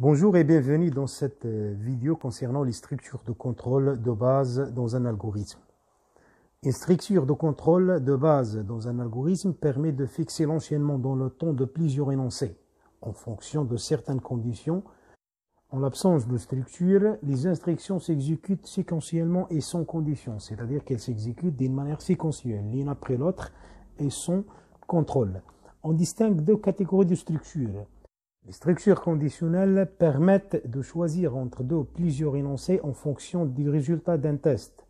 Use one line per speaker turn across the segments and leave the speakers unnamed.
Bonjour et bienvenue dans cette vidéo concernant les structures de contrôle de base dans un algorithme. Une structure de contrôle de base dans un algorithme permet de fixer l'enchaînement dans le temps de plusieurs énoncés, en fonction de certaines conditions. En l'absence de structure, les instructions s'exécutent séquentiellement et sans condition, c'est-à-dire qu'elles s'exécutent d'une manière séquentielle, l'une après l'autre, et sans contrôle. On distingue deux catégories de structures. Les structures conditionnelles permettent de choisir entre deux ou plusieurs énoncés en fonction du résultat d'un test.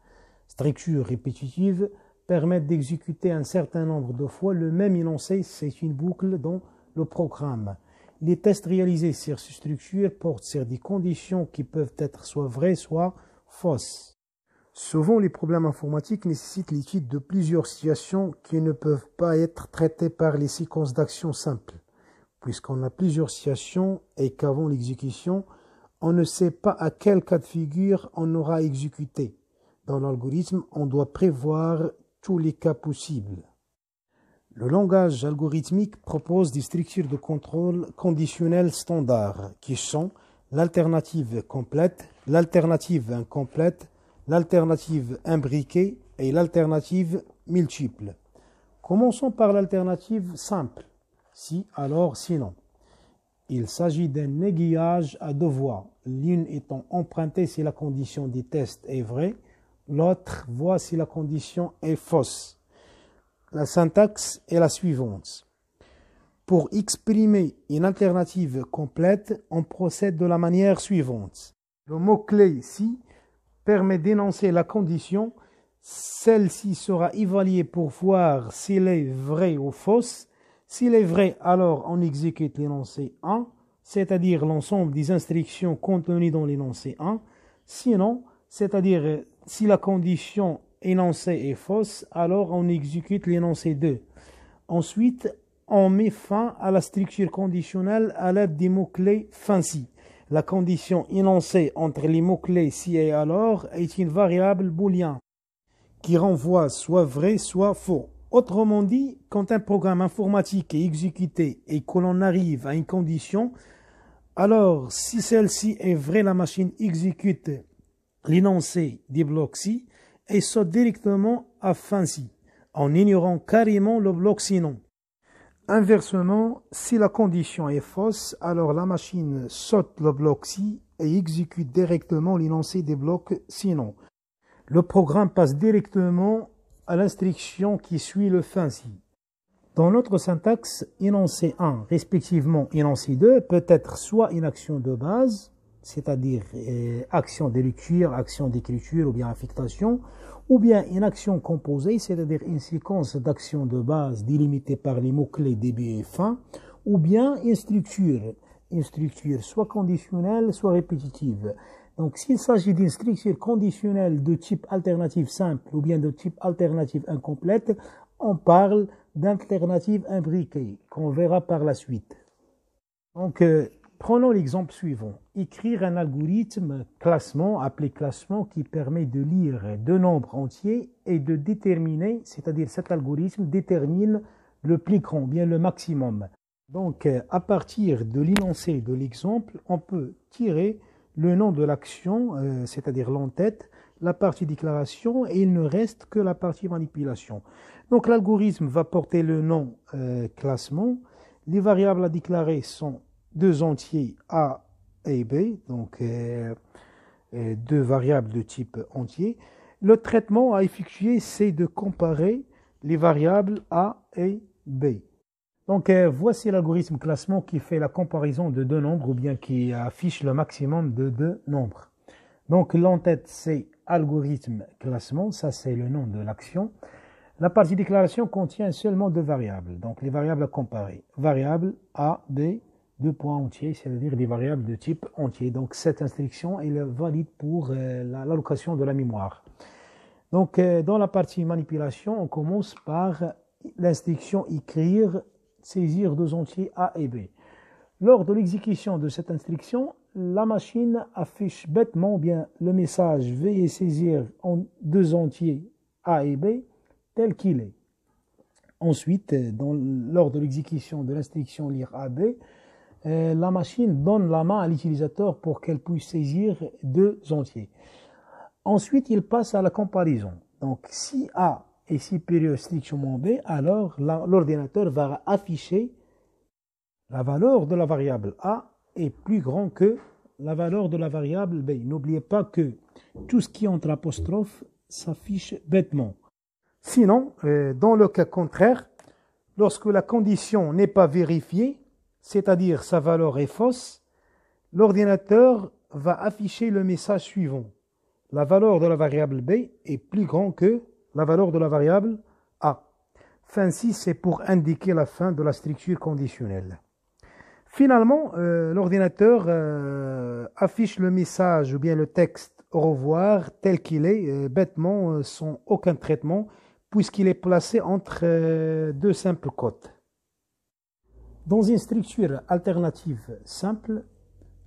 Structures répétitives permettent d'exécuter un certain nombre de fois le même énoncé, c'est une boucle dans le programme. Les tests réalisés sur ces structures portent sur des conditions qui peuvent être soit vraies, soit fausses. Souvent, les problèmes informatiques nécessitent l'étude de plusieurs situations qui ne peuvent pas être traitées par les séquences d'actions simples, puisqu'on a plusieurs situations et qu'avant l'exécution, on ne sait pas à quel cas de figure on aura exécuté. Dans l'algorithme, on doit prévoir tous les cas possibles. Le langage algorithmique propose des structures de contrôle conditionnelles standards qui sont l'alternative complète, l'alternative incomplète, l'alternative imbriquée et l'alternative multiple. Commençons par l'alternative simple. Si, alors, sinon. Il s'agit d'un aiguillage à deux voies, l'une étant empruntée si la condition des tests est vraie, l'autre voie si la condition est fausse. La syntaxe est la suivante. Pour exprimer une alternative complète, on procède de la manière suivante. Le mot-clé « si » permet d'énoncer la condition. Celle-ci sera évaluée pour voir s'il est vrai ou fausse. S'il est vrai, alors on exécute l'énoncé 1, c'est-à-dire l'ensemble des instructions contenues dans l'énoncé 1. Sinon, c'est-à-dire si la condition énoncée est fausse, alors on exécute l'énoncé 2. Ensuite, on met fin à la structure conditionnelle à l'aide des mots-clés fin si. La condition énoncée entre les mots-clés si et alors est une variable booléenne qui renvoie soit vrai, soit faux. Autrement dit, quand un programme informatique est exécuté et que l'on arrive à une condition, alors si celle-ci est vraie, la machine exécute l'énoncé des blocs si et saute directement à fin si, en ignorant carrément le bloc sinon. Inversement, si la condition est fausse, alors la machine saute le bloc si et exécute directement l'énoncé des blocs sinon. Le programme passe directement à l'instruction qui suit le fin si. Dans notre syntaxe, énoncé 1, respectivement énoncé 2, peut être soit une action de base, c'est-à-dire action de lecture, action d'écriture ou bien affectation, ou bien une action composée, c'est-à-dire une séquence d'actions de base délimitée par les mots-clés début et fin, ou bien une structure soit conditionnelle, soit répétitive. Donc, s'il s'agit d'une structure conditionnelle de type alternative simple ou bien de type alternative incomplète, on parle d'alternative imbriquée, qu'on verra par la suite. Donc, prenons l'exemple suivant. Écrire un algorithme classement, appelé classement, qui permet de lire deux nombres entiers et de déterminer, c'est-à-dire cet algorithme détermine le plus grand, bien le maximum. Donc, à partir de l'énoncé de l'exemple, on peut tirer le nom de l'action, c'est-à-dire l'entête, la partie déclaration, et il ne reste que la partie manipulation. Donc l'algorithme va porter le nom classement. Les variables à déclarer sont deux entiers A et B, donc deux variables de type entier. Le traitement à effectuer, c'est de comparer les variables A et B. Donc, voici l'algorithme classement qui fait la comparaison de deux nombres ou bien qui affiche le maximum de deux nombres. Donc, l'entête, c'est algorithme classement, ça c'est le nom de l'action. La partie déclaration contient seulement deux variables, donc les variables à comparer. Variable A, B, deux points entiers, c'est-à-dire des variables de type entier. Donc, cette instruction est valide pour l'allocation de la mémoire. Donc, dans la partie manipulation, on commence par l'instruction écrire, saisir deux entiers A et B. Lors de l'exécution de cette instruction, la machine affiche bêtement bien le message « Veuillez saisir deux entiers A et B » tel qu'il est. Ensuite, lors de l'exécution de l'instruction « Lire AB », la machine donne la main à l'utilisateur pour qu'elle puisse saisir deux entiers. Ensuite, il passe à la comparaison. Donc, si A est supérieur strictement B, alors l'ordinateur va afficher la valeur de la variable A est plus grand que la valeur de la variable B. N'oubliez pas que tout ce qui est entre apostrophes s'affiche bêtement. Sinon, dans le cas contraire, lorsque la condition n'est pas vérifiée, c'est-à-dire sa valeur est fausse, l'ordinateur va afficher le message suivant. La valeur de la variable B est plus grande que la valeur de la variable A. Fin 6, c'est pour indiquer la fin de la structure conditionnelle. Finalement, l'ordinateur affiche le message ou bien le texte au revoir tel qu'il est, bêtement, sans aucun traitement, puisqu'il est placé entre deux simples cotes. Dans une structure alternative simple,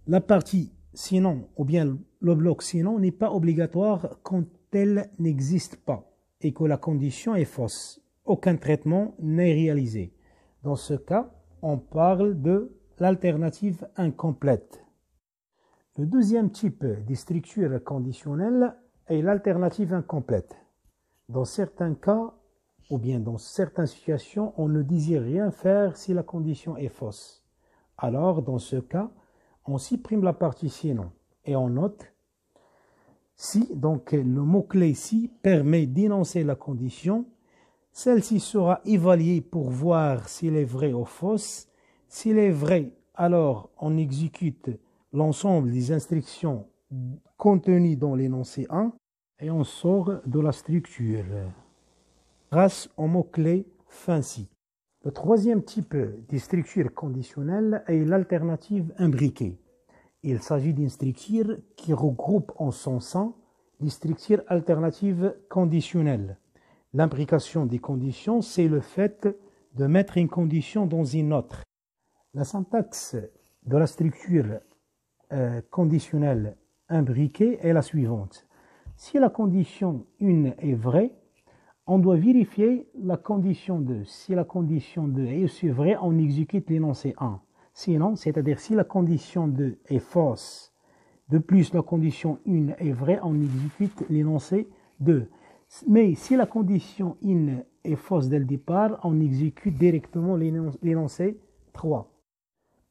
la partie sinon ou bien le bloc sinon n'est pas obligatoire quand elle n'existe pas et que la condition est fausse. Aucun traitement n'est réalisé. Dans ce cas, on parle de l'alternative incomplète. Le deuxième type de structure conditionnelle est l'alternative incomplète. Dans certains cas, ou bien dans certaines situations, on ne désire rien faire si la condition est fausse. Alors, dans ce cas, on supprime la partie sinon et on note si, donc le mot-clé si permet d'énoncer la condition, celle-ci sera évaluée pour voir s'il est vrai ou fausse. S'il est vrai, alors on exécute l'ensemble des instructions contenues dans l'énoncé 1 et on sort de la structure grâce au mot-clé fin si. Le troisième type de structure conditionnelle est l'alternative imbriquée. Il s'agit d'une structure qui regroupe en son sein les structures alternatives conditionnelles. L'imbrication des conditions, c'est le fait de mettre une condition dans une autre. La syntaxe de la structure conditionnelle imbriquée est la suivante. Si la condition 1 est vraie, on doit vérifier la condition 2. Si la condition 2 est aussi vraie, on exécute l'énoncé 1. Sinon, c'est-à-dire si la condition 2 est fausse, de plus la condition 1 est vraie, on exécute l'énoncé 2. Mais si la condition 1 est fausse dès le départ, on exécute directement l'énoncé 3.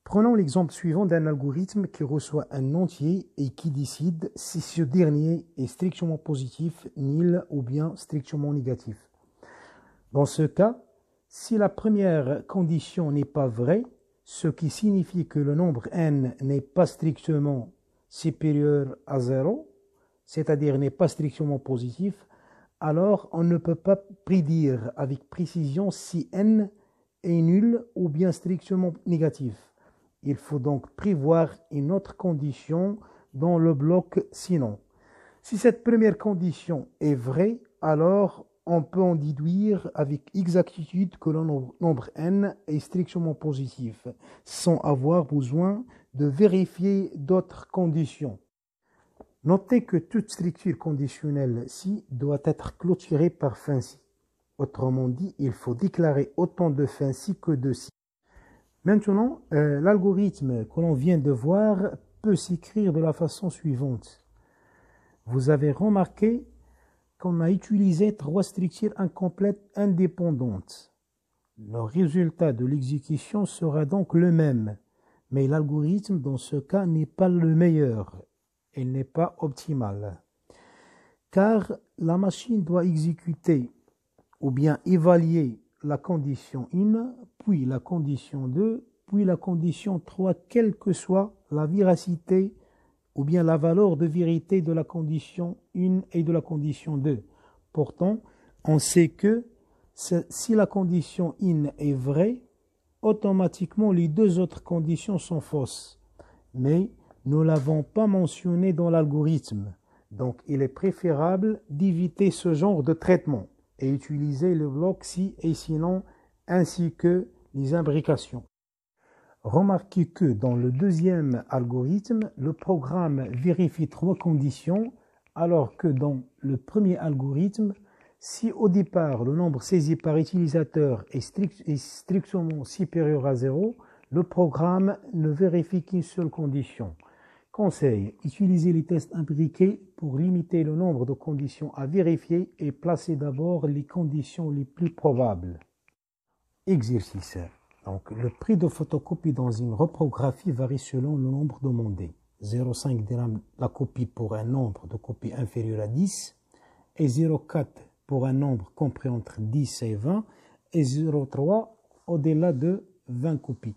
Prenons l'exemple suivant d'un algorithme qui reçoit un entier et qui décide si ce dernier est strictement positif, nil ou bien strictement négatif. Dans ce cas, si la première condition n'est pas vraie, ce qui signifie que le nombre n n'est pas strictement supérieur à 0, c'est-à-dire n'est pas strictement positif, alors on ne peut pas prédire avec précision si n est nul ou bien strictement négatif. Il faut donc prévoir une autre condition dans le bloc sinon. Si cette première condition est vraie, alors on peut en déduire avec exactitude que le nombre n est strictement positif, sans avoir besoin de vérifier d'autres conditions. Notez que toute structure conditionnelle si doit être clôturée par fin si. Autrement dit, il faut déclarer autant de fin si que de si. Maintenant, l'algorithme que l'on vient de voir peut s'écrire de la façon suivante. Vous avez remarqué qu'on a utilisé 3 structures incomplètes indépendantes. Le résultat de l'exécution sera donc le même, mais l'algorithme dans ce cas n'est pas le meilleur. Il n'est pas optimal. Car la machine doit exécuter ou bien évaluer la condition 1, puis la condition 2, puis la condition 3, quelle que soit la véracité ou bien la valeur de vérité de la condition 1 et de la condition 2. Pourtant, on sait que si la condition 1 est vraie, automatiquement les deux autres conditions sont fausses. Mais nous ne l'avons pas mentionné dans l'algorithme. Donc, il est préférable d'éviter ce genre de traitement et utiliser le bloc si et sinon, ainsi que les imbrications. Remarquez que dans le deuxième algorithme, le programme vérifie 3 conditions, alors que dans le premier algorithme, si au départ le nombre saisi par utilisateur est strictement supérieur à 0, Le programme ne vérifie qu'une seule condition. Conseil, utilisez les tests imbriqués pour limiter le nombre de conditions à vérifier et placer d'abord les conditions les plus probables. Exercice. Donc, le prix de photocopie dans une reprographie varie selon le nombre demandé. 0,5 dirham la copie pour un nombre de copies inférieur à 10 et 0,4 pour un nombre compris entre 10 et 20 et 0,3 au-delà de 20 copies.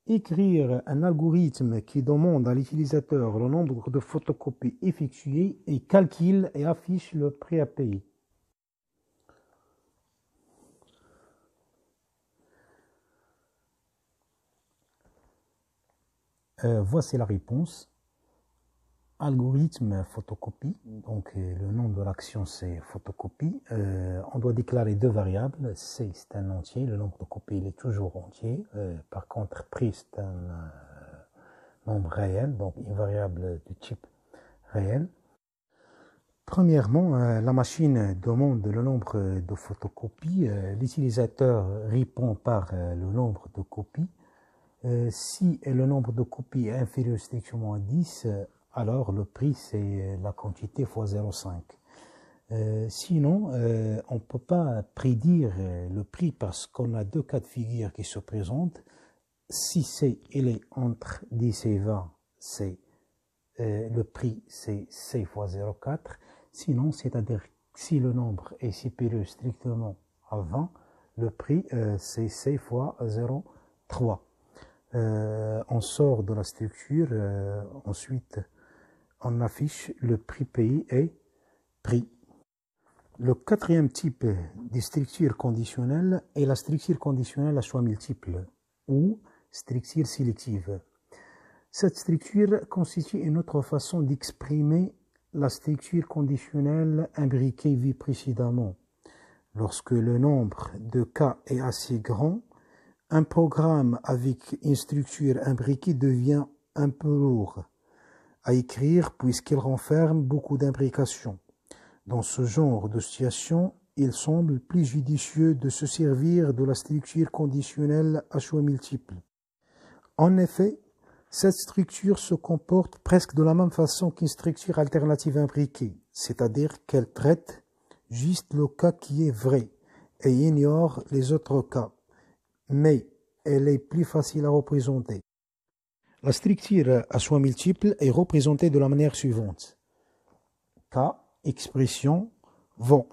Écrire un algorithme qui demande à l'utilisateur le nombre de photocopies effectuées et calcule et affiche le prix à payer. Voici la réponse. Algorithme photocopie, donc le nom de l'action c'est photocopie. On doit déclarer deux variables. C c'est un entier, le nombre de copies il est toujours entier. Par contre prix c'est un nombre réel, donc une variable du type réel. Premièrement, la machine demande le nombre de photocopies. L'utilisateur répond par le nombre de copies. Si le nombre de copies est inférieur strictement à 10, alors le prix c'est la quantité fois 0,5. Sinon, on ne peut pas prédire le prix parce qu'on a deux cas de figure qui se présentent. Si il est entre 10 et 20, le prix c'est C fois 0,4. Sinon, c'est-à-dire si le nombre est supérieur strictement à 20, le prix c'est C fois 0,3. On sort de la structure, ensuite on affiche le prix payé et prix. Le quatrième type de structure conditionnelle est la structure conditionnelle à choix multiples ou structure sélective. Cette structure constitue une autre façon d'exprimer la structure conditionnelle imbriquée vue précédemment. Lorsque le nombre de cas est assez grand, un programme avec une structure imbriquée devient un peu lourd à écrire puisqu'il renferme beaucoup d'imbrications. Dans ce genre de situation, il semble plus judicieux de se servir de la structure conditionnelle à choix multiples. En effet, cette structure se comporte presque de la même façon qu'une structure alternative imbriquée, c'est-à-dire qu'elle traite juste le cas qui est vrai et ignore les autres cas, mais elle est plus facile à représenter. La structure à choix multiples est représentée de la manière suivante. K, expression, vont.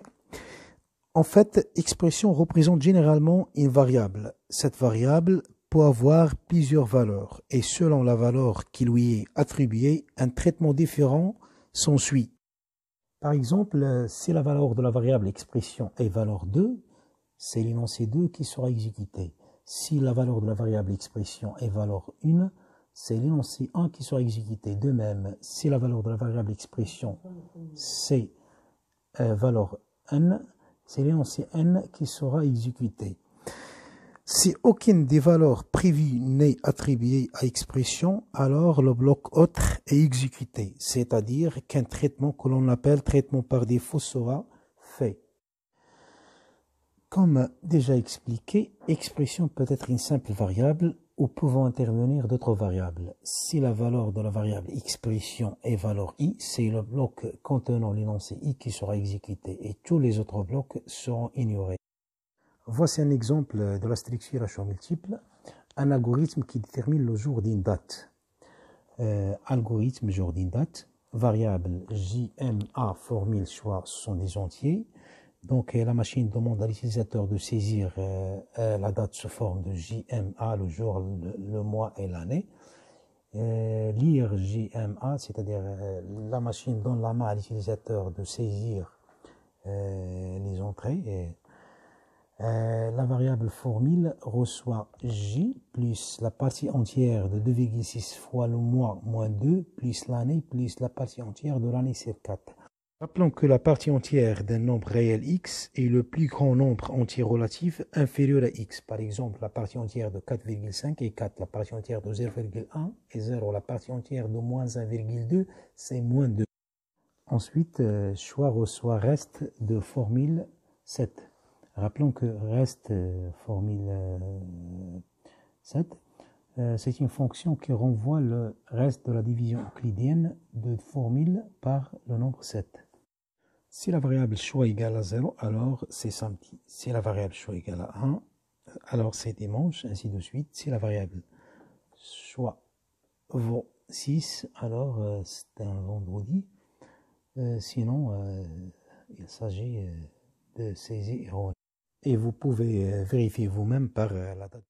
En fait, expression représente généralement une variable. Cette variable peut avoir plusieurs valeurs et selon la valeur qui lui est attribuée, un traitement différent s'ensuit. Par exemple, si la valeur de la variable expression est valeur 2, c'est l'énoncé 2 qui sera exécuté. Si la valeur de la variable expression est valeur 1, c'est l'énoncé 1 qui sera exécuté. De même, si la valeur de la variable expression c'est valeur n, c'est l'énoncé n qui sera exécuté. Si aucune des valeurs prévues n'est attribuée à expression, alors le bloc autre est exécuté, c'est-à-dire qu'un traitement que l'on appelle traitement par défaut sera fait. Comme déjà expliqué, expression peut être une simple variable ou pouvant intervenir d'autres variables. Si la valeur de la variable expression est valeur i, c'est le bloc contenant l'énoncé i qui sera exécuté et tous les autres blocs seront ignorés. Voici un exemple de la structure à choix multiples, un algorithme qui détermine le jour d'une date. Algorithme jour d'une date, variable JMA, formule choix sont des entiers. Donc la machine demande à l'utilisateur de saisir la date sous forme de JMA, le jour, le mois et l'année. Lire JMA, c'est-à-dire la machine donne la main à l'utilisateur de saisir les entrées. La variable formule reçoit J plus la partie entière de 2,6 fois le mois moins 2 plus l'année plus la partie entière de l'année sur 4. Rappelons que la partie entière d'un nombre réel x est le plus grand nombre entier relatif inférieur à x. Par exemple, la partie entière de 4,5 est 4, la partie entière de 0,1 est 0, la partie entière de moins 1,2 c'est moins 2. Ensuite, choix reçoit reste de formule 7. Rappelons que reste formule 7 C'est une fonction qui renvoie le reste de la division euclidienne de formule par le nombre 7. Si la variable choix égale à 0, alors c'est samedi. Si la variable choix égale à 1, alors c'est dimanche, ainsi de suite. Si la variable choix vaut 6, alors c'est un vendredi. Sinon, il s'agit de saisie erronée. Et vous pouvez vérifier vous-même par la date.